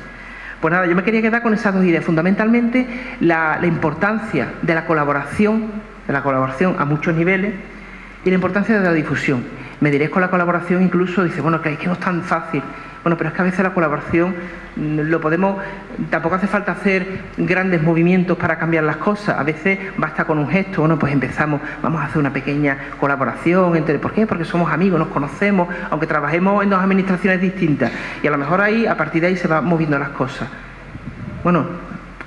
Pues nada, yo me quería quedar con esas dos ideas, fundamentalmente la importancia de la colaboración a muchos niveles, y la importancia de la difusión. Me diréis, con la colaboración incluso, dice, bueno, que es que no es tan fácil. Bueno, pero es que a veces la colaboración tampoco hace falta hacer grandes movimientos para cambiar las cosas. A veces basta con un gesto. Bueno, pues vamos a hacer una pequeña colaboración ¿por qué? Porque somos amigos, nos conocemos, aunque trabajemos en dos administraciones distintas. Y a lo mejor a partir de ahí se van moviendo las cosas. Bueno,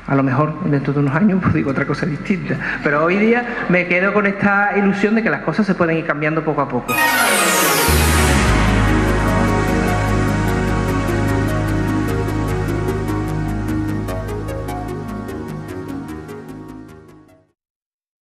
a lo mejor dentro de unos años pues digo otra cosa distinta, pero hoy día me quedo con esta ilusión de que las cosas se pueden ir cambiando poco a poco.